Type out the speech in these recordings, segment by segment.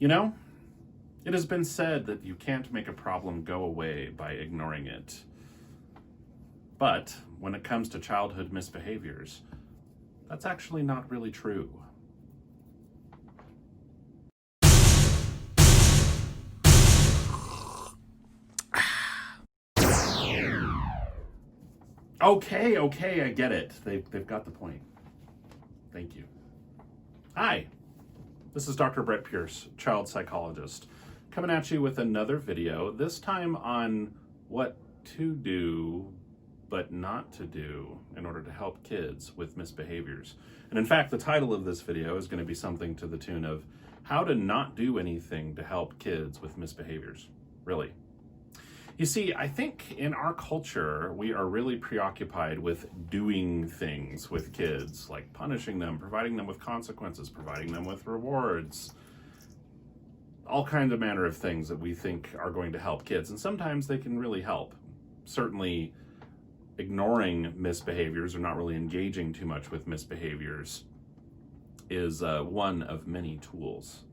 You know, it has been said that you can't make a problem go away by ignoring it. But when it comes to childhood misbehaviors, that's actually not really true. Okay, I get it. They've got the point. Thank you. Hi, this is Dr. Brett Pierce, child psychologist, coming at you with another video, this time on what to do but not to do in order to help kids with misbehaviors. And in fact, the title of this video is going to be something to the tune of how to not do anything to help kids with misbehaviors. Really. You see, I think in our culture, we are really preoccupied with doing things with kids, like punishing them, providing them with consequences, providing them with rewards, all kinds of manner of things that we think are going to help kids. And sometimes they can really help. Certainly, ignoring misbehaviors or not really engaging too much with misbehaviors is one of many tools.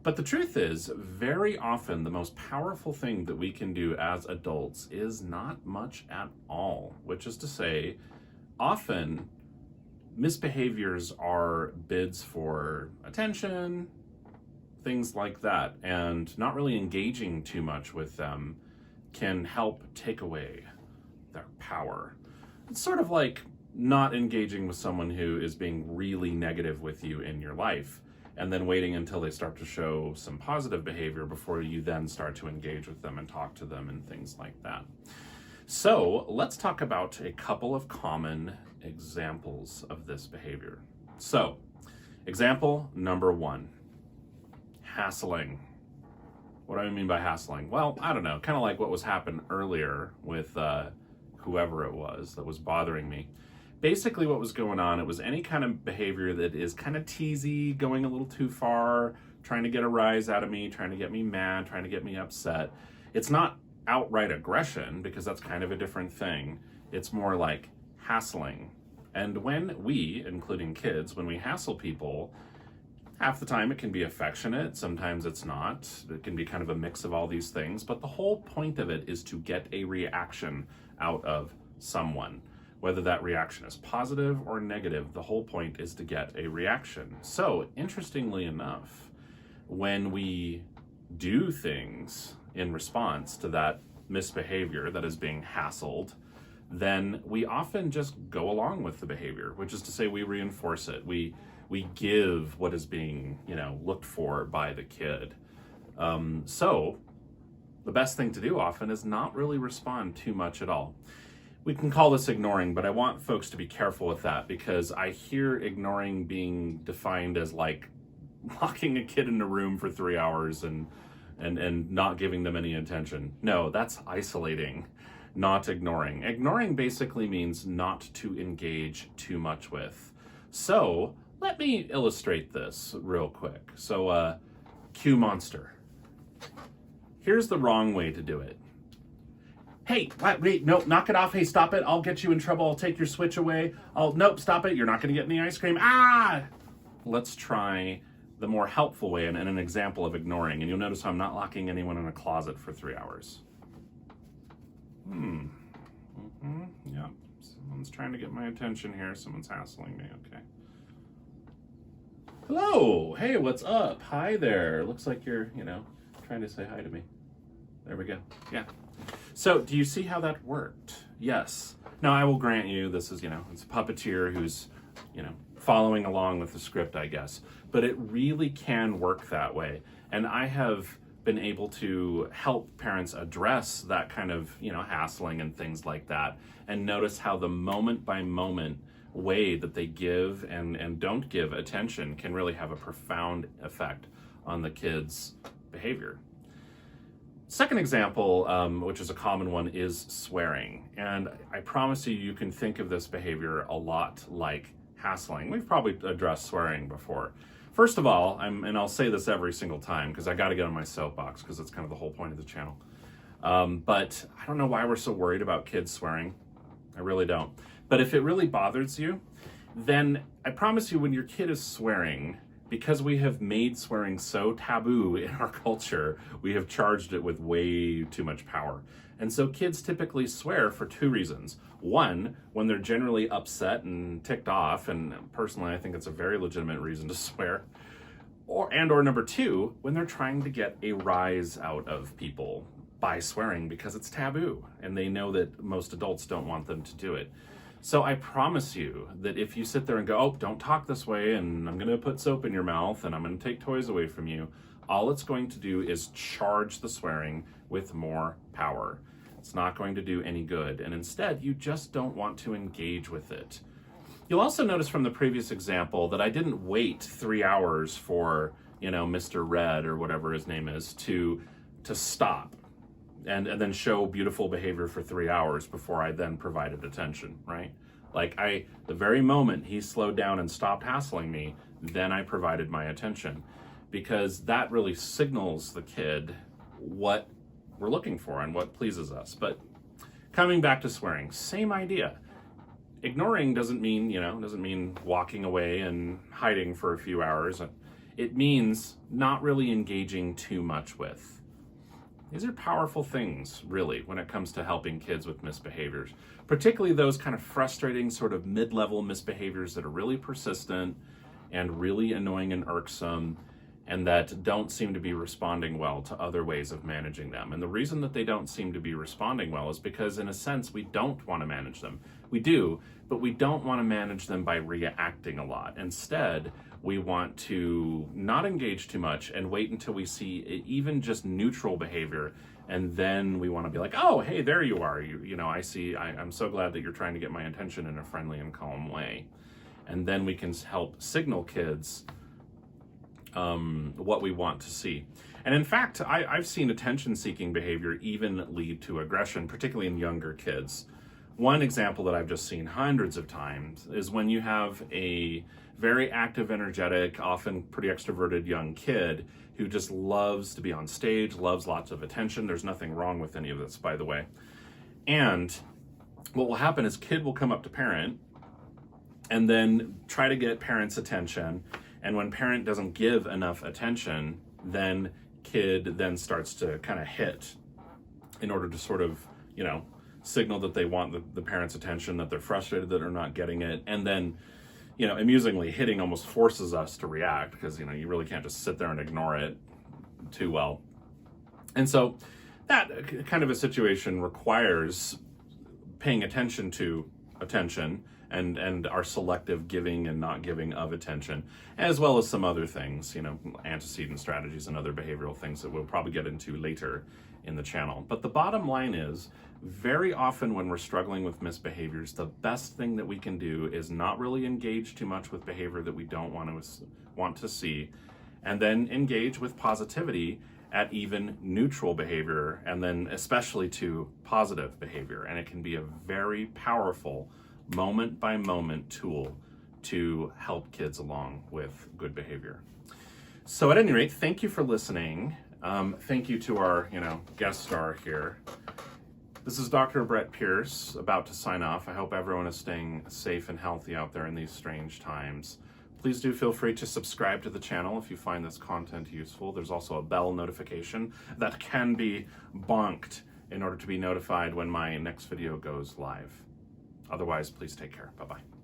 But the truth is, very often the most powerful thing that we can do as adults is not much at all, which is to say, often misbehaviors are bids for attention, things like that, and not really engaging too much with them can help take away their power. It's sort of like not engaging with someone who is being really negative with you in your life and then waiting until they start to show some positive behavior before you then start to engage with them and talk to them and things like that. So let's talk about a couple of common examples of this behavior. So, example number one, hassling. What do I mean by hassling? Well, I don't know, kind of like what was happened earlier with whoever it was that was bothering me. Basically what was going on, it was any kind of behavior that is kind of teasy, going a little too far, trying to get a rise out of me, trying to get me mad, trying to get me upset. It's not outright aggression, because that's kind of a different thing. It's more like hassling. And when we, including kids, when we hassle people, half the time it can be affectionate, sometimes it's not. It can be kind of a mix of all these things, but the whole point of it is to get a reaction out of someone. Whether that reaction is positive or negative, the whole point is to get a reaction. So, interestingly enough, when we do things in response to that misbehavior that is being hassled, then we often just go along with the behavior, which is to say we reinforce it. We give what is being, looked for by the kid. So the best thing to do often is not really respond too much at all. We can call this ignoring, but I want folks to be careful with that, because I hear ignoring being defined as like locking a kid in a room for 3 hours and not giving them any attention. No, that's isolating, not ignoring. Ignoring basically means not to engage too much with. So let me illustrate this real quick. So cue monster. Here's the wrong way to do it. Hey, wait, no, knock it off. Hey, stop it. I'll get you in trouble. I'll take your Switch away. Nope, stop it. You're not going to get any ice cream. Let's try the more helpful way and an example of ignoring. And you'll notice how I'm not locking anyone in a closet for 3 hours. Yeah, someone's trying to get my attention here. Someone's hassling me. Okay. Hello. Hey, what's up? Hi there. Looks like you're, trying to say hi to me. There we go. Yeah. So, do you see how that worked? Yes. Now, I will grant you, this is, it's a puppeteer who's, following along with the script, I guess. But it really can work that way. And I have been able to help parents address that kind of, hassling and things like that, and notice how the moment by moment way that they give and don't give attention can really have a profound effect on the kids' behavior. Second example, which is a common one, is swearing. And I promise you can think of this behavior a lot like hassling. We've probably addressed swearing before. First of all, and I'll say this every single time because I got to get on my soapbox because it's kind of the whole point of the channel. But I don't know why we're so worried about kids swearing. I really don't. But if it really bothers you, then I promise you when your kid is swearing, because we have made swearing so taboo in our culture, we have charged it with way too much power. And so kids typically swear for two reasons. One, when they're generally upset and ticked off, and personally I think it's a very legitimate reason to swear. Or number two, when they're trying to get a rise out of people by swearing because it's taboo and they know that most adults don't want them to do it. So I promise you that if you sit there and go, oh, don't talk this way, and I'm going to put soap in your mouth, and I'm going to take toys away from you, all it's going to do is charge the swearing with more power. It's not going to do any good, and instead, you just don't want to engage with it. You'll also notice from the previous example that I didn't wait 3 hours for, Mr. Red or whatever his name is to stop and then show beautiful behavior for 3 hours before I then provided attention, right? Like the very moment he slowed down and stopped hassling me, then I provided my attention, because that really signals the kid what we're looking for and what pleases us. But coming back to swearing, same idea. Ignoring doesn't mean walking away and hiding for a few hours. It means not really engaging too much with. These are powerful things, really, when it comes to helping kids with misbehaviors, particularly those kind of frustrating sort of mid-level misbehaviors that are really persistent and really annoying and irksome, and that don't seem to be responding well to other ways of managing them. And the reason that they don't seem to be responding well is because, in a sense, we don't want to manage them. We do, but we don't want to manage them by reacting a lot. Instead, we want to not engage too much and wait until we see even just neutral behavior, and then we want to be like, oh, hey, there you are. I see, I'm so glad that you're trying to get my attention in a friendly and calm way. And then we can help signal kids what we want to see. And in fact, I've seen attention-seeking behavior even lead to aggression, particularly in younger kids. One example that I've just seen hundreds of times is when you have a very active, energetic, often pretty extroverted young kid who just loves to be on stage, loves lots of attention. There's nothing wrong with any of this, by the way. And what will happen is kid will come up to parent and then try to get parent's attention. And when parent doesn't give enough attention, then kid then starts to kind of hit in order to sort of, signal that they want the parent's attention, that they're frustrated that they're not getting it. And then, amusingly, hitting almost forces us to react because, you really can't just sit there and ignore it too well. And so that kind of a situation requires paying attention to attention and our selective giving and not giving of attention, as well as some other things, antecedent strategies and other behavioral things that we'll probably get into later in the channel. But the bottom line is, very often when we're struggling with misbehaviors, the best thing that we can do is not really engage too much with behavior that we don't want to see, and then engage with positivity at even neutral behavior, and then especially to positive behavior. And it can be a very powerful moment-by-moment tool to help kids along with good behavior. So at any rate, thank you for listening. Thank you to our, guest star here. This is Dr. Brett Pierce, about to sign off. I hope everyone is staying safe and healthy out there in these strange times. Please do feel free to subscribe to the channel if you find this content useful. There's also a bell notification that can be bonked in order to be notified when my next video goes live. Otherwise, please take care. Bye-bye.